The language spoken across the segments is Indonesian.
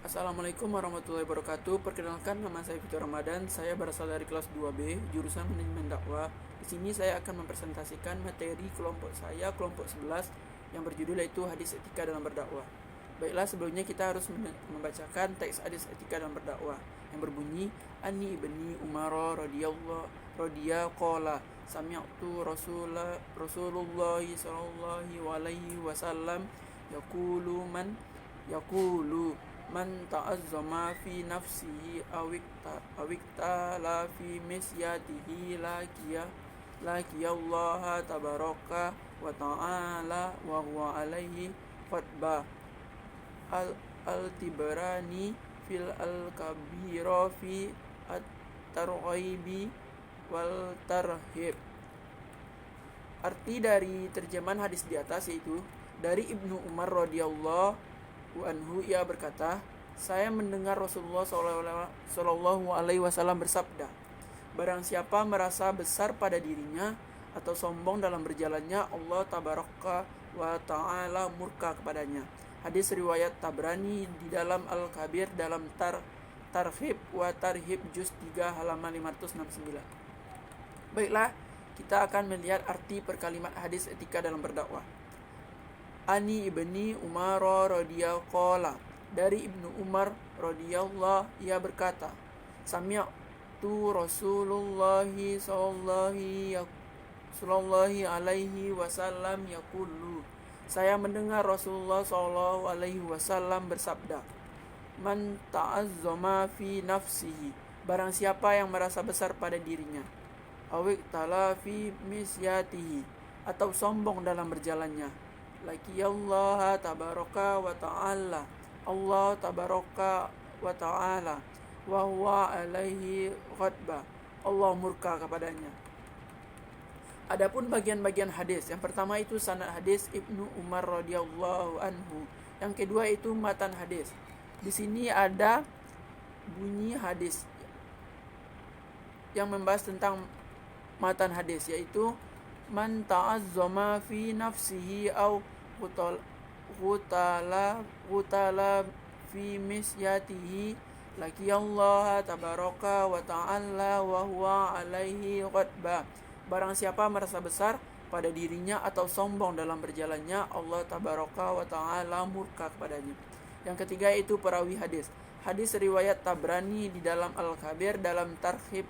Assalamualaikum warahmatullahi wabarakatuh. Perkenalkan, nama saya Fitur Ramadan. Saya berasal dari kelas 2B, jurusan Manajemen Dakwah. Di sini saya akan mempresentasikan materi kelompok saya, kelompok 11, yang berjudul yaitu Hadis Etika dalam Berdakwah. Baiklah, sebelumnya kita harus membacakan teks hadis etika dalam berdakwah yang berbunyi Ani ibni Umar radhiyallahu qala sami'tu Rasulullah sallallahu alaihi wasallam yaqulu man ta'azzama fi nafsihi awiktala fi misyatihi laqiyallaha tabaraka wa ta'ala wa huwa alaihi khutbah al-Tibrani fil al-kabira fi at-targhibi wal tarhib. Arti dari terjemahan hadis di atas yaitu dari Ibnu Umar radhiyallahu anhu, ia berkata, saya mendengar Rasulullah sallallahu alaihi wasallam bersabda, barang siapa merasa besar pada dirinya atau sombong dalam berjalannya, Allah tabaraka wa ta'ala murka kepadanya. Hadis riwayat Tabrani di dalam Al-Kabir dalam Tarhib wa Tarhib juz 3 halaman 569. Baiklah, kita akan melihat arti per kalimat hadis etika dalam berdakwah. Ani ibni Umar radhiyallahu qala, dari Ibnu Umar radhiyallahu, ia berkata, sami'tu Rasulullah sallallahu alaihi wasallam yaqulu, saya mendengar Rasulullah sallallahu alaihi wasallam bersabda, man ta'azzama fi nafsihi, barang siapa yang merasa besar pada dirinya, awik tala fi misyatihi, atau sombong dalam berjalannya, laqiyallaha tabaraka wa ta'ala, Allah tabaraka wa ta'ala, wa huwa alaihi khutbah, Allah murka kepadanya. Adapun bagian-bagian hadis, yang pertama itu sanad hadis Ibnu Umar radhiyallahu anhu, yang kedua itu matan hadis. Di sini ada bunyi hadis yang membahas tentang matan hadis, yaitu man ta'azzama fi nafsihi aw qutala fi misyatihi laqiyallaha tabaraka wa ta'ala wa huwa alaihi khutbah. Barang siapa merasa besar pada dirinya atau sombong dalam berjalannya, Allah tabaraka wa ta'ala murka kepadanya. Yang ketiga itu perawi hadis. Hadis riwayat Tabrani di dalam Al-Kabir dalam Tarhib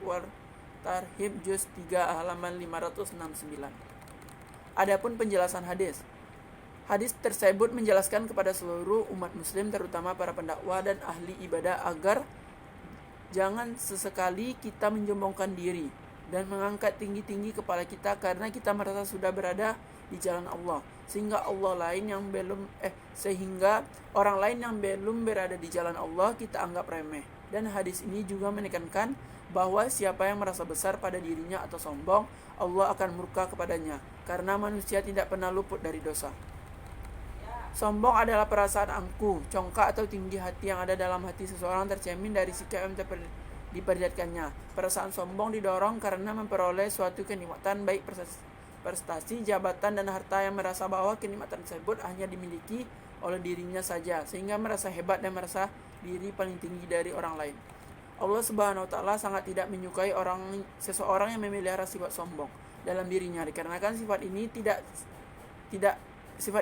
juz 3 halaman 569. Adapun penjelasan hadis. Hadis tersebut menjelaskan kepada seluruh umat muslim, terutama para pendakwah dan ahli ibadah, agar jangan sesekali kita menyombongkan diri dan mengangkat tinggi-tinggi kepala kita karena kita merasa sudah berada di jalan Allah, sehingga orang lain yang belum berada di jalan Allah kita anggap remeh. Dan hadis ini juga menekankan bahwa siapa yang merasa besar pada dirinya atau sombong, Allah akan murka kepadanya, karena manusia tidak pernah luput dari dosa. Sombong adalah perasaan angkuh, congkak atau tinggi hati yang ada dalam hati seseorang, tercermin dari sikap yang diperlihatkannya. Perasaan sombong didorong karena memperoleh suatu kenikmatan, baik prestasi, jabatan, dan harta, yang merasa bahwa kenikmatan tersebut hanya dimiliki oleh dirinya saja, sehingga merasa hebat dan merasa diri paling tinggi dari orang lain. Allah Subhanahu wa ta'ala sangat tidak menyukai seseorang yang memelihara sifat sombong dalam dirinya, dikarenakan sifat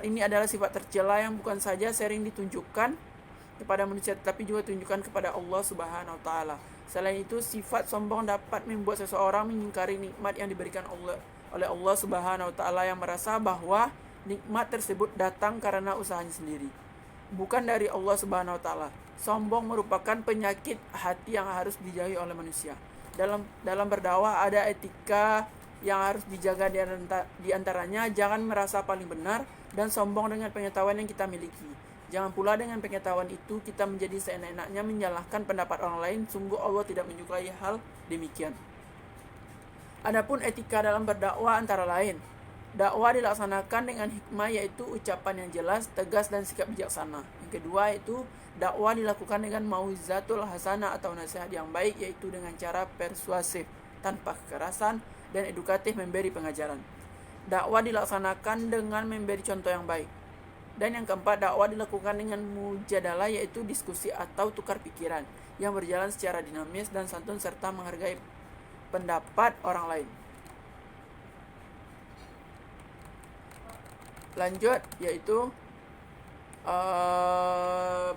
ini adalah sifat tercela yang bukan saja sering ditunjukkan kepada manusia, tetapi juga ditunjukkan kepada Allah Subhanahu wa ta'ala. Selain itu, sifat sombong dapat membuat seseorang mengingkari nikmat yang diberikan oleh Allah Subhanahu wa ta'ala, yang merasa bahwa nikmat tersebut datang karena usahanya sendiri, bukan dari Allah Subhanahu wa ta'ala. Sombong merupakan penyakit hati yang harus dijauhi oleh manusia. Dalam berdakwah ada etika yang harus dijaga, di antaranya jangan merasa paling benar dan sombong dengan pengetahuan yang kita miliki. Jangan pula dengan pengetahuan itu kita menjadi seenak-enaknya menyalahkan pendapat orang lain. Sungguh Allah tidak menyukai hal demikian. Adapun etika dalam berdakwah antara lain, dakwah dilaksanakan dengan hikmah, yaitu ucapan yang jelas, tegas, dan sikap bijaksana. Yang kedua itu dakwah dilakukan dengan mau'izatul hasanah atau nasihat yang baik, yaitu dengan cara persuasif tanpa kekerasan dan edukatif memberi pengajaran. Dakwah dilaksanakan dengan memberi contoh yang baik. Dan yang keempat, dakwah dilakukan dengan mujadalah, yaitu diskusi atau tukar pikiran yang berjalan secara dinamis dan santun serta menghargai pendapat orang lain. Lanjut, yaitu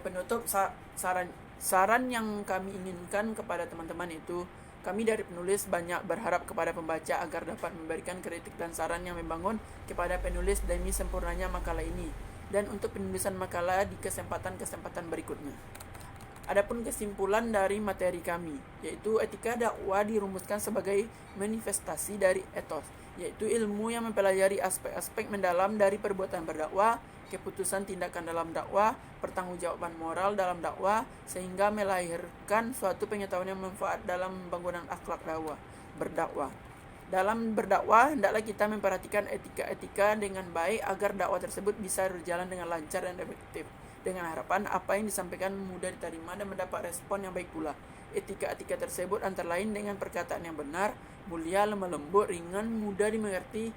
penutup saran yang kami inginkan kepada teman-teman itu, kami dari penulis banyak berharap kepada pembaca agar dapat memberikan kritik dan saran yang membangun kepada penulis demi sempurnanya makalah ini dan untuk penulisan makalah di kesempatan-kesempatan berikutnya. Adapun kesimpulan dari materi kami, yaitu etika dakwah dirumuskan sebagai manifestasi dari etos, yaitu ilmu yang mempelajari aspek-aspek mendalam dari perbuatan berdakwah, keputusan tindakan dalam dakwah, pertanggungjawaban moral dalam dakwah, sehingga melahirkan suatu pengetahuan yang manfaat dalam pembangunan akhlak berdakwah. Dalam berdakwah, hendaklah kita memperhatikan etika-etika dengan baik agar dakwah tersebut bisa berjalan dengan lancar dan efektif, dengan harapan apa yang disampaikan mudah diterima dan mendapat respon yang baik pula. Etika-etika tersebut antara lain dengan perkataan yang benar, mulia, lemah lembut, ringan, mudah dimengerti.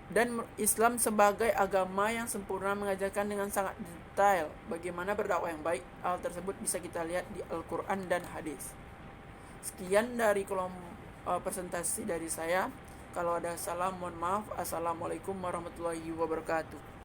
Dan Islam sebagai agama yang sempurna mengajarkan dengan sangat detail bagaimana berdakwah yang baik. Hal tersebut bisa kita lihat di Al-Quran dan hadis. Sekian dari presentasi dari saya. Kalau ada salah mohon maaf. Assalamualaikum warahmatullahi wabarakatuh.